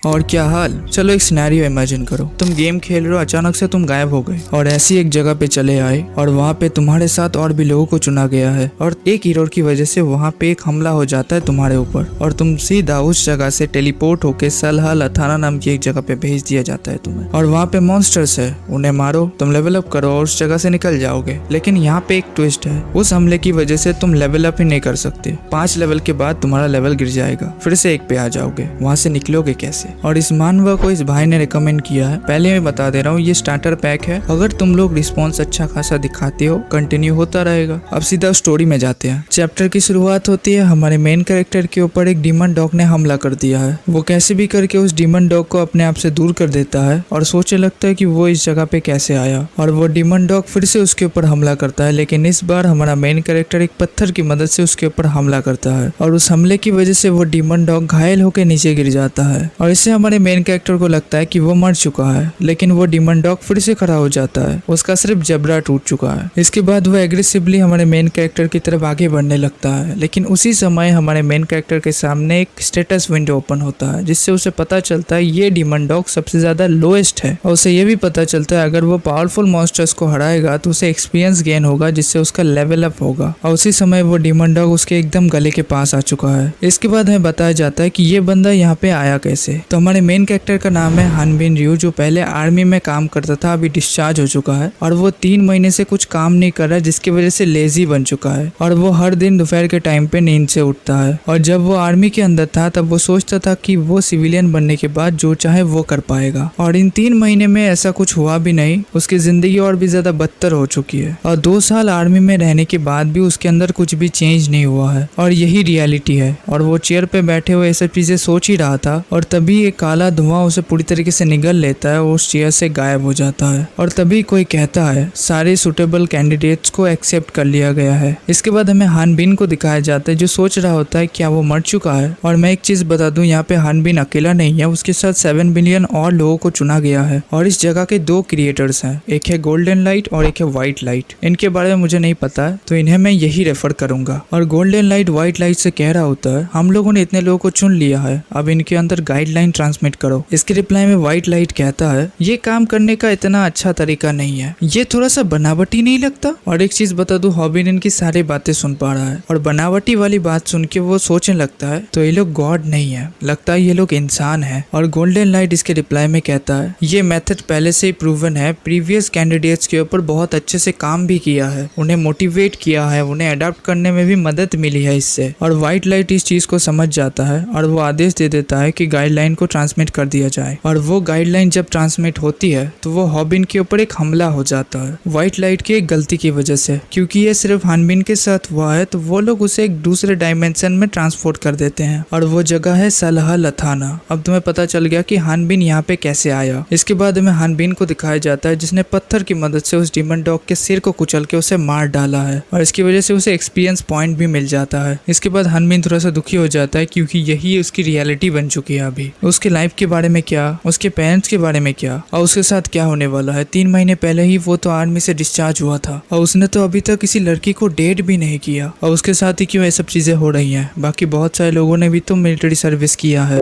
और क्या हाल। चलो एक सिनेरियो इमेजिन करो, तुम गेम खेल रहे हो, अचानक से तुम गायब हो गए और ऐसी एक जगह पे चले आए और वहाँ पे तुम्हारे साथ और भी लोगों को चुना गया है और एक एरर की वजह से वहाँ पे एक हमला हो जाता है तुम्हारे ऊपर और तुम सीधा उस जगह से टेलीपोर्ट होके सलहा लथाना नाम की एक जगह पे भेज दिया जाता है तुम्हें। और वहाँ पे मॉन्स्टर्स है, उन्हें मारो, तुम लेवल अप करो और उस जगह से निकल जाओगे। लेकिन यहाँ पे एक ट्विस्ट है, उस हमले की वजह से तुम लेवल अप ही नहीं कर सकते। 5 लेवल के बाद तुम्हारा लेवल गिर जाएगा, फिर से 1 पे आ जाओगे। वहाँ से निकलोगे कैसे? और इस मानवा को इस भाई ने रिकमेंड किया है। पहले मैं बता दे रहा हूँ, ये स्टार्टर पैक है, अगर तुम लोग रिस्पॉन्स अच्छा खासा दिखाते हो कंटिन्यू होता रहेगा। अब सीधा स्टोरी में जाते हैं। चैप्टर की शुरुआत होती है, हमारे मेन कैरेक्टर के ऊपर एक डीमन डॉग ने हमला कर दिया है। वो कैसे भी करके उस डीमन डॉग को अपने आप से दूर कर देता है और सोचने लगता है कि वो इस जगह पे कैसे आया। और वो डीमन डॉग फिर से उसके ऊपर हमला करता है, लेकिन इस बार हमारा मेन कैरेक्टर एक पत्थर की मदद से उसके ऊपर हमला करता है और उस हमले की वजह से वो डीमन डॉग घायल होकर नीचे गिर जाता है। और इससे हमारे मेन कैरेक्टर को लगता है कि वो मर चुका है, लेकिन वो डीमन डॉग फिर से खड़ा हो जाता है, उसका सिर्फ जबड़ा टूट चुका है। इसके बाद वो एग्रेसिवली हमारे मेन कैरेक्टर की तरफ आगे बढ़ने लगता है, लेकिन उसी समय हमारे मेन कैरेक्टर के सामने एक स्टेटस विंडो ओपन होता है, जिससे उसे पता चलता है ये डीमन डॉग सबसे ज्यादा लोएस्ट है। और उसे ये भी पता चलता है अगर वो पावरफुल मॉन्स्टर्स को हराएगा तो उसे एक्सपीरियंस गेन होगा, जिससे उसका लेवल अप होगा। और उसी समय वो डीमन डॉग उसके एकदम गले के पास आ चुका है। इसके बाद हमें बताया जाता है कि ये बंदा यहाँ पे आया कैसे। तो हमारे मेन कैरेक्टर का नाम है हानबिन रियो, जो पहले आर्मी में काम करता था, अभी डिस्चार्ज हो चुका है और वो 3 महीने से कुछ काम नहीं कर रहा है, जिसकी वजह से लेजी बन चुका है और वो हर दिन दोपहर के टाइम पे नींद से उठता है। और जब वो आर्मी के अंदर था तब वो सोचता था कि वो सिविलियन बनने के बाद जो चाहे वो कर पाएगा, और इन 3 महीने में ऐसा कुछ हुआ भी नहीं। उसकी जिंदगी और भी ज्यादा बदतर हो चुकी है और 2 साल आर्मी में रहने के बाद भी उसके अंदर कुछ भी चेंज नहीं हुआ है और यही रियलिटी है। और वो चेयर पे बैठे हुए ये सब चीजें सोच ही रहा था और तभी एक काला धुआं उसे पूरी तरीके से निगल लेता है और उस चेयर से गायब हो जाता है। और तभी कोई कहता है सारे सुटेबल कैंडिडेट्स को एक्सेप्ट कर लिया गया है। इसके बाद हमें हानबिन को दिखाया जाता है, जो सोच रहा होता है क्या वो मर चुका है। और मैं एक चीज बता दूं, यहाँ पे हानबिन अकेला नहीं है, उसके साथ 7 बिलियन और लोगों को चुना गया है। और इस जगह के 2 क्रिएटर्स हैं, एक है गोल्डन लाइट और एक है व्हाइट लाइट। इनके बारे में मुझे नहीं पता है, तो इन्हें मैं यही रेफर करूंगा। और गोल्डन लाइट व्हाइट लाइट से कह रहा होता है हम लोगों ने इतने लोगों को चुन लिया है, अब इनके अंदर गाइडलाइन ट्रांसमिट करो। इसके रिप्लाई में व्हाइट लाइट कहता है ये काम करने का इतना अच्छा तरीका नहीं है, ये थोड़ा सा बनावटी नहीं लगता। और एक चीज बता दूं, हॉबिन इनकी सारी बातें सुन पा रहा है और बनावटी वाली बात सुन के वो सोचने लगता है तो ये लोग गॉड नहीं है, लगता है ये लोग इंसान है। और गोल्डन लाइट इसके रिप्लाई में कहता है ये मेथड पहले से ही प्रूवन है, प्रीवियस कैंडिडेट्स के ऊपर बहुत अच्छे से काम भी किया है, उन्हें मोटिवेट किया है, उन्हें अडॉप्ट करने में भी मदद मिली है इससे। और व्हाइट लाइट इस चीज को समझ जाता है और वो आदेश दे देता है कि गाइडलाइन को ट्रांसमिट कर दिया जाए। और वो गाइडलाइन जब ट्रांसमिट होती है तो वो हॉबिन के ऊपर एक हमला हो जाता है व्हाइट लाइट की एक गलती की वजह से, क्योंकि ये सिर्फ हानबिन के साथ हुआ है तो वो लोग उसे एक दूसरे डायमेंशन में ट्रांसपोर्ट कर देते हैं और वो जगह है सलहा लथाना। अब तुम्हें पता चल गया कि हानबिन यहाँ पे कैसे आया। इसके बाद हमें हानबिन को दिखाया जाता है जिसने पत्थर की मदद से उस डीमन डॉग के सिर को कुचल के उसे मार डाला है और इसकी वजह से उसे एक्सपीरियंस पॉइंट भी मिल जाता है। इसके बाद हानबिन थोड़ा सा दुखी हो जाता है क्योंकि यही उसकी रियलिटी बन चुकी है। अभी उसके लाइफ के बारे में क्या, उसके पेरेंट्स के बारे में क्या और उसके साथ क्या होने वाला है। 3 महीने पहले ही वो तो आर्मी से डिस्चार्ज हुआ था और उसने तो अभी तक किसी लड़की को डेट भी नहीं किया और उसके साथ ही क्यों ये सब चीजें हो रही हैं। बाकी बहुत सारे लोगों ने भी तो मिलिट्री सर्विस किया है।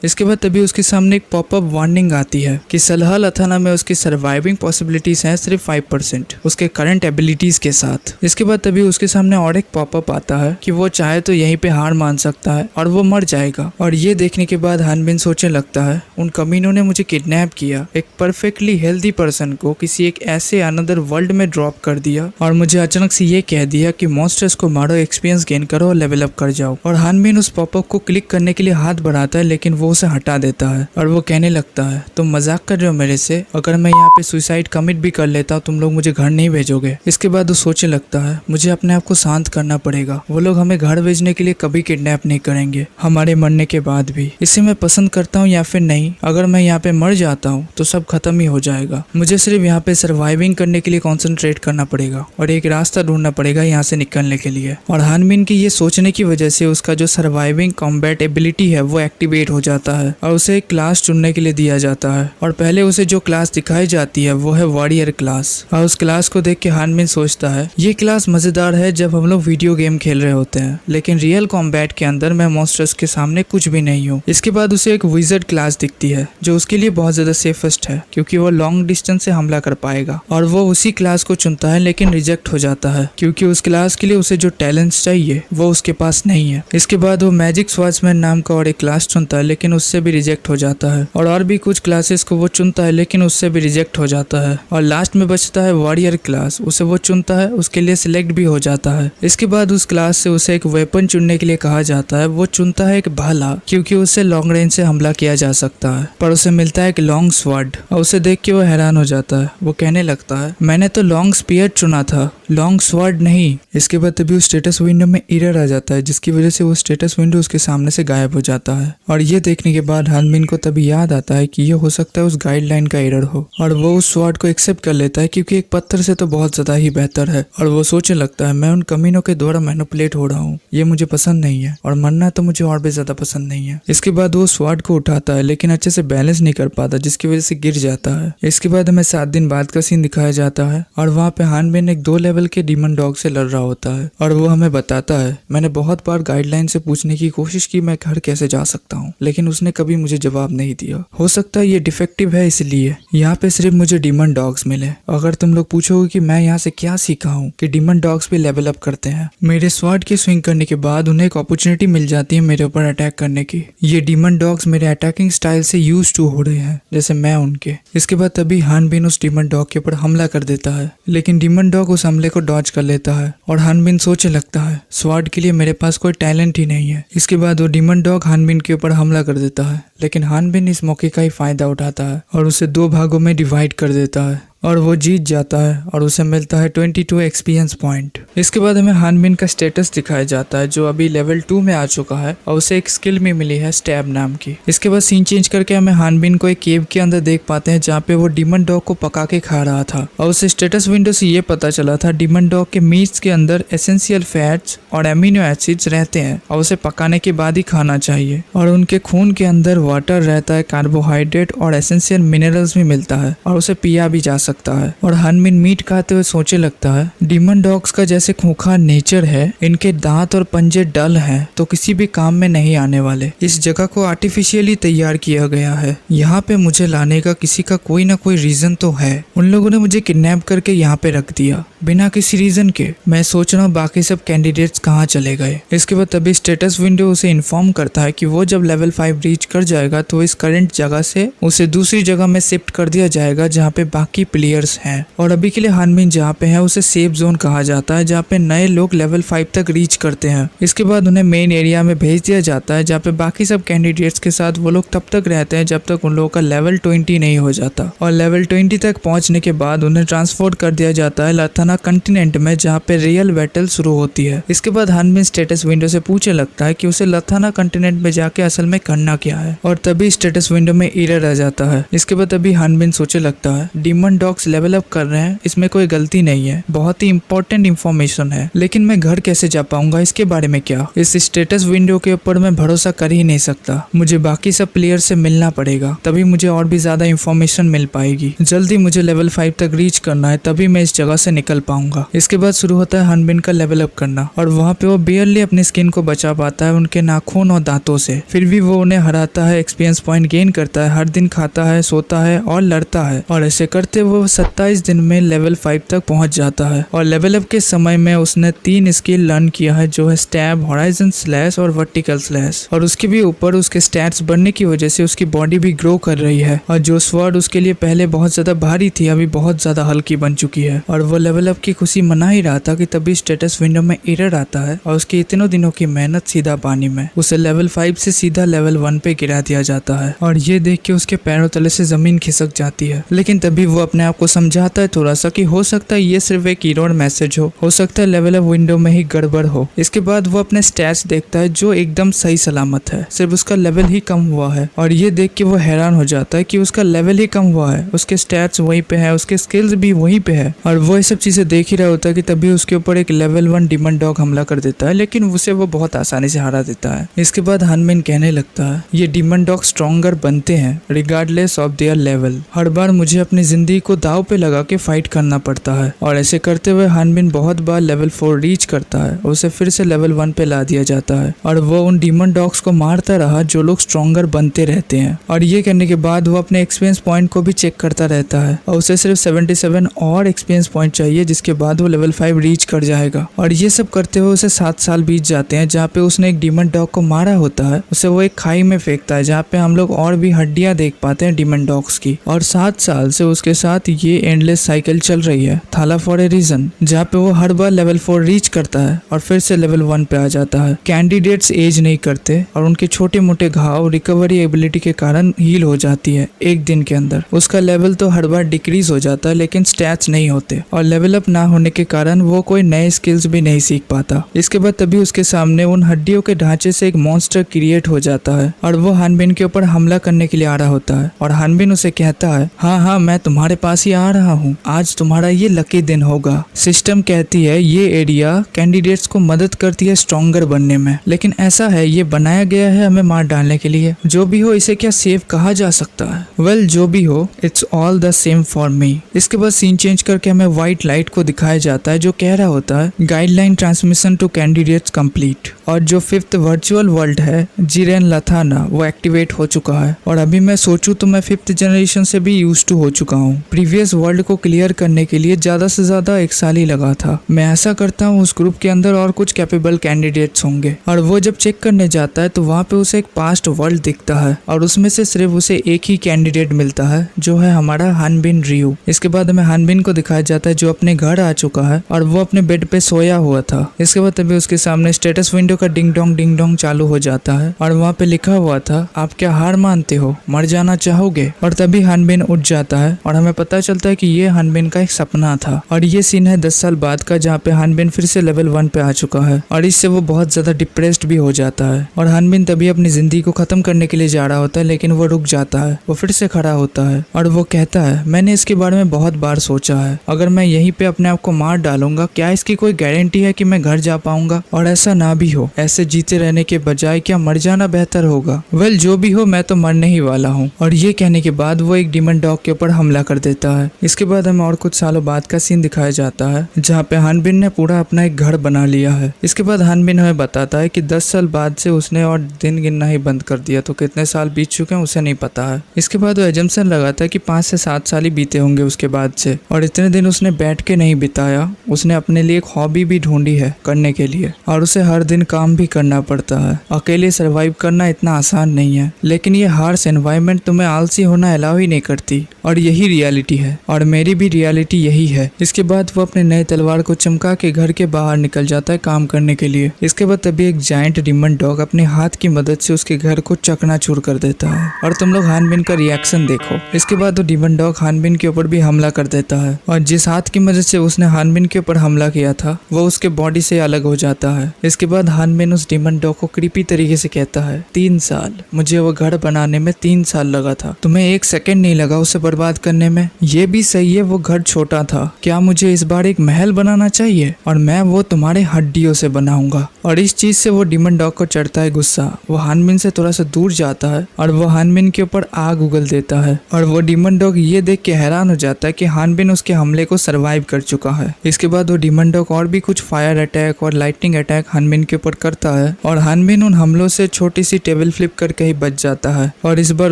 इसके बाद तभी उसके सामने एक पॉपअप वार्निंग आती है कि सलहा लथाना में उसकी सर्वाइविंग पॉसिबिलिटीज हैं सिर्फ 5% उसके करंट एबिलिटीज के साथ। इसके बाद तभी उसके सामने और एक पॉपअप आता है कि वो चाहे तो यहीं पे हार मान सकता है और वो मर जाएगा। और ये देखने के बाद हानबिन सोचने लगता है उन कमीनों ने मुझे किडनैप किया, एक परफेक्टली हेल्दी पर्सन को किसी एक ऐसे अनदर वर्ल्ड में ड्रॉप कर दिया और मुझे अचानक से ये कह दिया कि मॉन्स्टर्स को मारो, एक्सपीरियंस गेन करो और लेवल अप कर जाओ। और हानबिन उस पॉपअप को क्लिक करने के लिए हाथ बढ़ाता है, लेकिन वो उसे हटा देता है और वो कहने लगता है तुम मजाक कर रहे हो मेरे से, अगर मैं यहाँ पे सुसाइड कमिट भी कर लेता तुम लोग मुझे घर नहीं भेजोगे। इसके बाद वो सोचने लगता है मुझे अपने आप को शांत करना पड़ेगा, वो लोग हमें घर भेजने के लिए कभी किडनैप नहीं करेंगे हमारे मरने के बाद भी। इसे मैं पसंद करता हूँ या फिर नहीं, अगर मैं यहाँ पे मर जाता हूँ तो सब खत्म ही हो जाएगा, मुझे सिर्फ यहाँ पे सर्वाइविंग करने के लिए कॉन्सेंट्रेट करना पड़ेगा और एक रास्ता ढूंढना पड़ेगा यहाँ से निकलने के लिए। और हानबिन की ये सोचने की वजह से उसका जो सर्वाइविंग कॉम्बैट एबिलिटी है वो एक्टिवेट हो जाता आता है और उसे एक क्लास चुनने के लिए दिया जाता है। और पहले उसे जो क्लास दिखाई जाती है वो है वॉरियर क्लास। और उस क्लास को देख के हानबिन सोचता है ये क्लास मजेदार है जब हम लोग वीडियो गेम खेल रहे होते हैं, लेकिन रियल कॉम्बैट के अंदर मैं मॉन्स्टर्स के सामने कुछ भी नहीं हूँ। इसके बाद उसे एक विज़र्ड क्लास दिखती है जो उसके लिए बहुत ज्यादा सेफेस्ट है क्योंकि वो लॉन्ग डिस्टेंस से हमला कर पाएगा। और वो उसी क्लास को चुनता है लेकिन रिजेक्ट हो जाता है क्योंकि उस क्लास के लिए उसे जो टैलेंट्स चाहिए वो उसके पास नहीं है। इसके बाद वो मैजिक स्वार्ड्समैन नाम का और एक क्लास चुनता है लेकिन उससे भी रिजेक्ट हो जाता है। और भी कुछ क्लासेस को वो चुनता है लेकिन उससे भी रिजेक्ट हो जाता है। और लास्ट में बचता है वॉरियर क्लास, उसे वो चुनता है, उसके लिए सिलेक्ट भी हो जाता है। इसके बाद उस क्लास से उसे एक वेपन चुनने के लिए कहा जाता है। वो चुनता है एक भाला क्योंकि उससे लॉन्ग रेंज से हमला किया जा सकता है, पर उसे मिलता है एक लॉन्ग स्वॉर्ड और उसे देख के वो हैरान हो जाता है। वो कहने लगता है मैंने तो लॉन्ग स्पीयर चुना था, लॉन्ग स्वॉर्ड नहीं। इसके बाद तभी उस स्टेटस विंडो में एरर आ जाता है जिसकी वजह से वो स्टेटस विंडो उसके सामने से गायब हो जाता है। और ये देखने के बाद हानबिन को तभी याद आता है कि ये हो सकता है उस गाइडलाइन का एरर हो और वो उस स्वॉर्ड को एक्सेप्ट कर लेता है क्योंकि एक पत्थर से तो बहुत ज्यादा ही बेहतर है। और वो सोचने लगता है मैं उन कमीनों के द्वारा मैनिपुलेट हो रहा हूँ, ये मुझे पसंद नहीं है और मरना तो मुझे और भी ज्यादा पसंद नहीं है। इसके बाद वो स्वॉर्ड को उठाता है लेकिन अच्छे से बैलेंस नहीं कर पाता जिसकी वजह से गिर जाता है। इसके बाद हमें 7 दिन बाद का सीन दिखाया जाता है और वहाँ पे हानबिन एक 2 लेवल के डीमन डॉग से लड़ रहा होता है और वो हमें बताता है मैंने बहुत बार गाइडलाइन से पूछने की कोशिश की मैं घर कैसे जा सकता हूँ, लेकिन उसने कभी मुझे जवाब नहीं दिया। हो सकता है ये डिफेक्टिव है इसलिए यहाँ पे सिर्फ मुझे डीमन डॉग्स मिले। अगर तुम लोग पूछोगे कि मैं यहाँ से क्या सीखा हूँ कि डीमन डॉग्स भी लेवल अप करते हैं। मेरे स्वॉर्ड की स्विंग करने के बाद उन्हें एक अपॉर्चुनिटी मिल जाती है मेरे ऊपर अटैक करने की। ये डीमन डॉग्स मेरे अटैकिंग स्टाइल से यूज टू हो रहे हैं जैसे मैं उनके। इसके बाद तभी हानबिन उस डीमन डॉग के ऊपर हमला कर देता है लेकिन डीमन डॉग उस हमले को डॉज कर लेता है और हानबिन सोचने लगता है स्वॉर्ड के लिए मेरे पास कोई टैलेंट ही नहीं है। इसके बाद वो डीमन डॉग हानबिन के ऊपर हमला कर देता है लेकिन हानबिन इस मौके का ही फायदा उठाता है और उसे 2 भागों में डिवाइड कर देता है और वो जीत जाता है और उसे मिलता है 22 एक्सपीरियंस पॉइंट। इसके बाद हमें हानबिन का स्टेटस दिखाया जाता है जो अभी लेवल 2 में आ चुका है और उसे एक स्किल भी मिली है स्टैब नाम की। इसके बाद सीन चेंज करके हमें हानबिन को एक केव के अंदर देख पाते हैं जहाँ पे वो डीमन डॉग को पका के खा रहा था और उसे स्टेटस विंडो से ये पता चला था डीमन डॉग के मीट्स के अंदर एसेंशियल फैट्स और एमिनो एसिड्स रहते हैं और उसे पकाने के बाद ही खाना चाहिए। और उनके खून के अंदर वाटर रहता है, कार्बोहाइड्रेट और एसेंशियल मिनरल्स भी मिलता है और उसे पिया भी जा सकता है। और हानबिन मीट खाते हुए सोचने लगता है डीमन डॉग्स का जैसे खूंखार नेचर है, इनके दांत और पंजे डल हैं तो किसी भी काम में नहीं आने वाले। इस जगह को आर्टिफिशियली तैयार किया गया है, यहाँ पे मुझे लाने का किसी का कोई ना कोई रीजन तो है। उन लोगों ने मुझे किडनैप करके यहाँ पे रख दिया बिना किसी रीजन के। मैं सोच रहा हूँ बाकी सब कैंडिडेट्स कहाँ चले गए। इसके बाद तभी स्टेटस विंडो उसे इन्फॉर्म करता है कि वो जब लेवल 5 रीच कर जाएगा तो इस करंट जगह से उसे दूसरी जगह में शिफ्ट कर दिया जाएगा जहाँ पे बाकी प्लेयर्स हैं। और अभी के लिए हानबिन जहाँ पे है उसे सेफ जोन कहा जाता है जहाँ पे नए लोग लेवल 5 तक रीच करते हैं। इसके बाद उन्हें मेन एरिया में भेज दिया जाता है जहाँ पे बाकी सब कैंडिडेट्स के साथ वो लोग तब तक रहते हैं जब तक उन लोगों का लेवल 20 नहीं हो जाता। और लेवल 20 तक पहुंचने के बाद उन्हें ट्रांसपोर्ट कर दिया जाता है लथाना कंटिनेंट में जहाँ पे रियल बैटल शुरू होती है। इसके बाद हानबिन स्टेटस विंडो से पूछने लगता है कि उसे लथाना कंटिनेंट में जाके असल में करना क्या है और तभी स्टेटस विंडो में एरर आ जाता है। इसके बाद तभी हानबिन सोचने लगता है डीमन डॉग्स लेवल अप कर रहे हैं, इसमें कोई गलती नहीं है, बहुत ही इंपॉर्टेंट इंफॉर्मेशन है, लेकिन मैं घर कैसे जा पाऊंगा इसके बारे में क्या। इस स्टेटस विंडो के ऊपर मैं भरोसा कर ही नहीं सकता, मुझे बाकी सब प्लेयर से मिलना पड़ेगा तभी मुझे और भी ज्यादा इंफॉर्मेशन मिल पाएगी। जल्दी मुझे लेवल 5 तक रीच करना है तभी मैं इस जगह से निकल पाऊंगा। इसके बाद शुरू होता है हानबिन का लेवल अप करना और वहाँ पे वो बेयरली अपनी स्किन को बचा पाता है उनके नाखून और दांतों से। फिर भी वो उन्हें हराता है, एक्सपीरियंस पॉइंट गेन करता है, हर दिन खाता है, सोता है और लड़ता है और ऐसे करते वो 27 दिन में लेवल 5 तक पहुंच जाता है। और लेवल अप के समय में उसने 3 स्किल लर्न किया है जो है स्टैब, हॉराइजन स्लैश और वर्टिकल स्लैश। और उसके भी ऊपर उसके स्टैट्स बढ़ने की वजह से उसकी बॉडी भी ग्रो कर रही है और जो स्वॉर्ड उसके लिए पहले बहुत ज्यादा भारी थी अभी बहुत ज्यादा हल्की बन चुकी है। और वो लेवल अप की खुशी मना ही रहा था कि तभी स्टेटस विंडो में एरर आता है और उसके इतनों दिनों की मेहनत सीधा पानी में। उसे लेवल 5 से सीधा लेवल 1 पे गिरा दिया जाता है और ये देख के उसके पैरों तले से जमीन खिसक जाती है। लेकिन तभी वो अपने आपको समझाता है थोड़ा सा कि हो सकता है ये सिर्फ एक एरर मैसेज हो सकता है लेवल अप विंडो में ही गड़बड़ हो। इसके बाद वो अपने स्टैट्स देखता है जो एकदम सही सलामत है, सिर्फ उसका लेवल ही कम हुआ है। और ये देख के वो हैरान हो जाता है कि उसका लेवल ही कम हुआ है, उसके स्टैट्स वहीं पे है, उसके स्किल्स भी वहीं पे है। और वो ये सब चीजें देख ही रहा होता है कि तभी उसके ऊपर एक लेवल 1 डिमन डॉग हमला कर देता है, लेकिन उसे वो बहुत आसानी से हरा देता है। इसके बाद हानबिन कहने लगता है ये डिमन डॉग स्ट्रॉन्गर बनते हैं रिगार्डलेस ऑफ देयर लेवल। हर बार मुझे अपनी जिंदगी को दाव पे लगा के फाइट करना पड़ता है। और ऐसे करते हुए हानबिन बहुत बार लेवल 4 रीच करता है, उसे फिर से लेवल 1 पे ला दिया जाता है और वो उन डिमन डॉग्स को मारता रहा जो लोग स्ट्रॉन्गर बनते रहते हैं। और ये करने के बाद वो अपने एक्सपीरियंस पॉइंट को भी चेक करता रहता है और उसे सिर्फ 77 और एक्सपीरियंस पॉइंट चाहिए, जिसके बाद वो लेवल 5 रीच कर जाएगा। और ये सब करते हुए उसे 7 साल बीत जाते हैं। जहाँ पे उसने एक डिमन डॉग को मारा होता है उसे वो एक खाई में फेंकता है, जहाँ पे हम लोग और भी हड्डियां देख पाते हैं डिमन डॉग्स की। और 7 साल से उसके साथ ये एंडलेस साइकिल चल रही है, थाला फॉर ए रीजन, जहाँ पे वो हर बार लेवल 4 रीच करता है और फिर से लेवल 1 पे आ जाता है। कैंडिडेट्स एज नहीं करते और उनके छोटे मोटे घाव रिकवरी एबिलिटी के कारण हील हो जाती है एक दिन के अंदर। उसका लेवल तो हर बार डिक्रीज हो जाता है लेकिन स्टैट्स नहीं होते और लेवल अप ना होने के कारण वो कोई नए स्किल्स भी नहीं सीख पाता। इसके बाद तभी उसके सामने उन हड्डियों के ढांचे से एक मॉन्स्टर क्रिएट हो जाता है और वो हानबिन के ऊपर हमला करने के लिए आ रहा होता है। और हानबिन उसे कहता है हाँ मैं तुम्हारे पास ही आ रहा हूँ, आज तुम्हारा ये लकी दिन होगा। सिस्टम कहती है ये एरिया कैंडिडेट्स को मदद करती है स्ट्रॉन्गर बनने में, लेकिन ऐसा है ये बनाया गया है हमें मार डालने के लिए। जो भी हो इसे क्या सेफ कहा जा सकता है? वेल जो भी हो it's all the same for me. इसके बाद सीन चेंज करके हमें व्हाइट लाइट को दिखाया जाता है जो कह रहा होता है guideline transmission to candidates complete. और जो 5th वर्चुअल वर्ल्ड है जिरेन लथाना वो एक्टिवेट हो चुका है। और अभी मैं सोचूं तो मैं 5th जनरेशन से भी यूज टू हो चुका हूँ। प्रीवियस वर्ल्ड को क्लियर करने के लिए ज्यादा से ज्यादा 1 साल ही लगा था। मैं ऐसा करता हूँ उस ग्रुप के अंदर और कुछ कैपेबल कैंडिडेट्स होंगे। और वो जब चेक करने जाता है तो वहाँ पे उसे एक पास्ट वर्ल्ड दिखता है और उसमें से सिर्फ उसे एक ही कैंडिडेट मिलता है जो है हमारा हानबिन रियू। इसके बाद हमें हानबिन को दिखाया जाता है जो अपने घर आ चुका है और वो अपने बेड पे सोया हुआ था। इसके बाद तभी उसके सामने स्टेटस विंडो का डिंग डोंग चालू हो जाता है और वहाँ पे लिखा हुआ था आप क्या हार मानते हो, मर जाना चाहोगे? और तभी हानबिन उठ जाता है और हमें पता चलता है कि ये हानबिन का एक सपना था। और ये सीन है 10 साल बाद का जहाँ पे हानबिन फिर से लेवल 1 पे आ चुका है और इससे वो बहुत ज्यादा डिप्रेस्ड भी हो जाता है। और हानबिन तभी अपनी जिंदगी को खत्म करने के लिए जा रहा होता है लेकिन वो रुक जाता है। वो फिर से खड़ा होता है और वो कहता है मैंने इसके बारे में बहुत बार सोचा है, अगर मैं यहीं पे अपने आप को मार डालूंगा क्या इसकी कोई गारंटी है कि मैं घर जा पाऊंगा? और ऐसा ना भी हो, ऐसे जीते रहने के बजाय क्या मर जाना बेहतर होगा? वेल जो भी हो मैं तो मरने ही वाला हूँ। और ये कहने के बाद वो एक डिमन डॉग के ऊपर हमला कर देता है। इसके बाद हमें और कुछ सालों बाद का सीन दिखाया जाता है जहाँ पे हानबिन ने पूरा अपना एक घर बना लिया है। इसके बाद हानबिन हमें बताता है कि 10 साल बाद से उसने और दिन गिनना ही बंद कर दिया, तो कितने साल बीत चुके हैं उसे नहीं पता है। इसके बाद वो एजम्पशन लगाता है कि 5 से 7 साल ही बीते होंगे उसके बाद से। और इतने दिन उसने बैठ के नहीं बिताया, उसने अपने लिए एक हॉबी भी ढूंढी है करने के लिए और उसे हर दिन काम भी करना पड़ता है। अकेले सरवाइव करना इतना आसान नहीं है, लेकिन ये हार्श एनवायरनमेंट तुम्हें आलसी होना अलाउ ही नहीं करती और यही रियलिटी है और मेरी भी रियलिटी यही है। इसके बाद वो अपने नए तलवार को चमका के घर के बाहर निकल जाता है काम करने के लिए। इसके बाद तभी एक जायंट डिमन डॉग अपने हाथ की मदद से उसके घर को चकनाचूर कर देता है और तुम लोग हानबिन का रिएक्शन देखो। इसके बाद वो डिमन डॉग हानबिन के ऊपर भी हमला कर देता है और जिस हाथ की मदद से उसने हानबिन के ऊपर हमला किया था वो उसके बॉडी से अलग हो जाता है। इसके बाद हानबिन उस डिमन डॉग को क्रीपी तरीके से कहता है 3 साल, मुझे वो घर बनाने में 3 साल लगा था, तुम्हें 1 सेकंड नहीं लगा उसे बर्बाद करने में। ये भी सही है वो घर छोटा था, क्या मुझे इस बार एक महल बनाना चाहिए और मैं वो तुम्हारे हड्डियों से बनाऊंगा। और इस चीज से वो डिमन डॉग को चढ़ता है गुस्सा। वो हानबिन से थोड़ा सा दूर जाता है और वो हानबिन के ऊपर आग उगल देता है और वो डिमन डॉग ये देख के हैरान हो जाता है कि हानबिन उसके हमले को सरवाइव कर चुका है। इसके बाद वो डिमन डॉग और भी कुछ फायर अटैक और लाइटनिंग अटैक हानबिन के ऊपर करता है और हानबिन उन हमलों से छोटी सी टेबल फ्लिप करके ही बच जाता है। और इस बार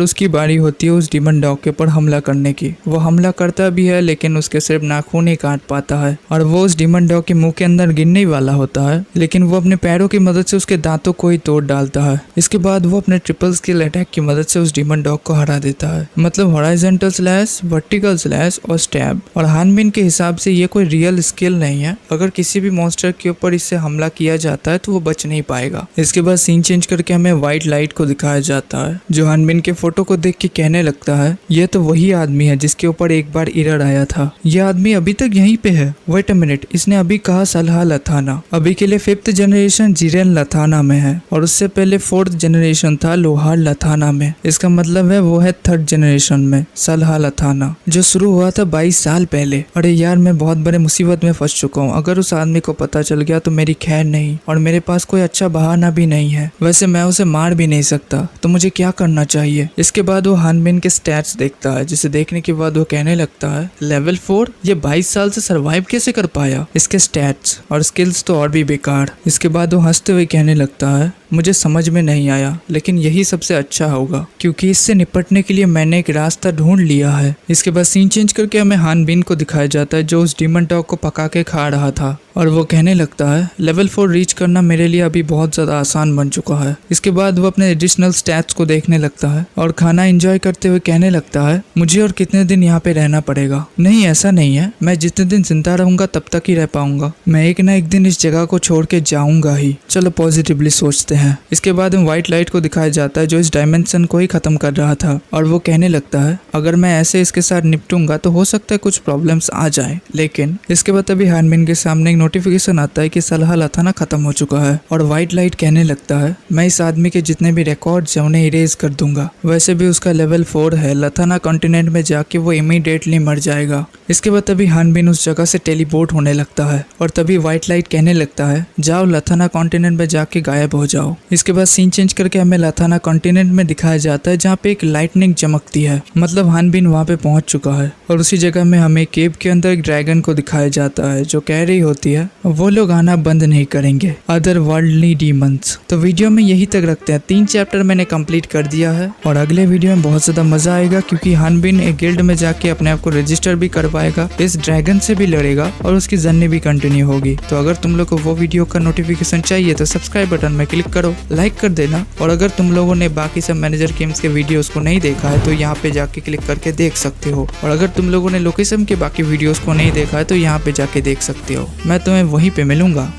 उसकी बारी होती है उस डिमन डॉग के ऊपर हमला करने की। वो हमला करता भी है लेकिन उसके सिर्फ नाखून ही काट पाता है और वो उस डिमन डॉग के मुंह के अंदर गिरने वाला होता है, लेकिन वो अपने पैरों की मदद से उसके दांतों को ही तोड़ डालता है। इसके बाद वो अपने ट्रिपल स्किल अटैक की मदद से उस डिमन डॉग को हरा देता है, मतलब हॉरिजॉन्टल स्लैश, वर्टिकल स्लैश और स्टैब। और हानबिन के हिसाब से ये कोई रियल स्किल नहीं है, अगर किसी भी मॉन्स्टर के ऊपर इससे हमला किया जाता है तो वो बच नहीं पाएगा। इसके बाद सीन चेंज करके हमें व्हाइट लाइट को दिखाया जाता है जो हानबिन के फोटो को देख के कहने लगता है ये तो वही आदमी है जिसके ऊपर पर एक बार एरर आया था। यह आदमी अभी तक यहीं पे है। वेट अ मिनट, इसने अभी कहा सलहा लथाना। अभी के लिए 5th जनरेशन जिरेन लथाना में है और उससे पहले 4th जनरेशन था लोहार लथाना में। इसका मतलब है वो है 3rd जनरेशन में सलहा लथाना, जो शुरू हुआ था 22 साल पहले। अरे यार, मैं बहुत बड़े मुसीबत में फंस चुका हूँ। अगर उस आदमी को पता चल गया तो मेरी खैर नहीं, और मेरे पास कोई अच्छा बहाना भी नहीं है। वैसे मैं उसे मार भी नहीं सकता, तो मुझे क्या करना चाहिए? इसके बाद वो हानबिन के स्टैट्स देखता है, जिसे देखने के बाद वो कहने लगता है लेवल 4? ये 22 साल से सरवाइव कैसे कर पाया? इसके स्टैट्स और स्किल्स तो और भी बेकार। इसके बाद वो हंसते हुए कहने लगता है मुझे समझ में नहीं आया, लेकिन यही सबसे अच्छा होगा क्योंकि इससे निपटने के लिए मैंने एक रास्ता ढूंढ लिया है। इसके बाद सीन चेंज करके हमें हानबिन को दिखाया जाता है जो उस डीमन डॉग को पका के खा रहा था, और वो कहने लगता है लेवल 4 रीच करना मेरे लिए अभी बहुत ज्यादा आसान बन चुका है। इसके बाद वो अपने एडिशनल स्टैट्स को देखने लगता है और खाना एंजॉय करते हुए कहने लगता है मुझे और कितने दिन यहाँ पे रहना पड़ेगा? नहीं, ऐसा नहीं है, मैं जितने दिन जिंदा रहूंगा तब तक ही रह पाऊंगा। मैं एक ना एक दिन इस जगह को छोड़ के जाऊंगा ही। चलो पॉजिटिवली सोचते हैं। इसके बाद व्हाइट लाइट को दिखाया जाता है जो इस डायमेंशन को ही खत्म कर रहा था, और वो कहने लगता है अगर मैं ऐसे इसके साथ निपटूंगा तो हो सकता है कुछ प्रॉब्लम्स आ जाए। लेकिन इसके बाद अभी हानबिन के सामने एक नोटिफिकेशन आता है कि सलहा लथाना खत्म हो चुका है, और व्हाइट लाइट कहने लगता है मैं इस आदमी के जितने भी रिकॉर्ड्स हैं उन्हें इरेज कर दूंगा। वैसे भी उसका लेवल 4 है। लथाना कॉन्टिनेंट में जाके वो इमीडिएटली मर जाएगा। इसके बाद तभी हानबिन उस जगह से टेलीपोर्ट होने लगता है, और तभी व्हाइट लाइट कहने लगता है जाओ लथाना कॉन्टिनेंट में जाके गायब हो जाओ। इसके बाद सीन चेंज करके हमें लथाना कॉन्टिनेंट में दिखाया जाता है जहाँ पे एक लाइटनिंग चमकती है, मतलब हानबिन वहाँ पे पहुंच चुका है। और उसी जगह में हमें केव के अंदर एक ड्रैगन को दिखाया जाता है जो कह रही होती है वो लोग आना बंद नहीं करेंगे, अदर वर्ल्डली डीमंस। तो वीडियो में यही तक रखते हैं। 3 चैप्टर मैंने कंप्लीट कर दिया है, और अगले वीडियो में बहुत ज्यादा मजा आएगा क्योंकि हानबिन एक गिल्ड में जाके अपने आप को रजिस्टर भी करवाएगा, इस ड्रैगन से भी लड़ेगा, और उसकी जर्नी भी कंटिन्यू होगी। तो अगर तुम लोग को वो वीडियो का नोटिफिकेशन चाहिए तो सब्सक्राइब बटन में क्लिक करो, लाइक कर देना। और अगर तुम लोगों ने बाकी सब मैनेजर गेम्स के वीडियोस को नहीं देखा है तो यहाँ पे जाके क्लिक करके देख सकते हो, और अगर तुम लोगों ने लोकेशन के बाकी वीडियोस को नहीं देखा है तो यहाँ पे जाके देख सकते हो। मैं तुम्हें वहीं पे मिलूंगा।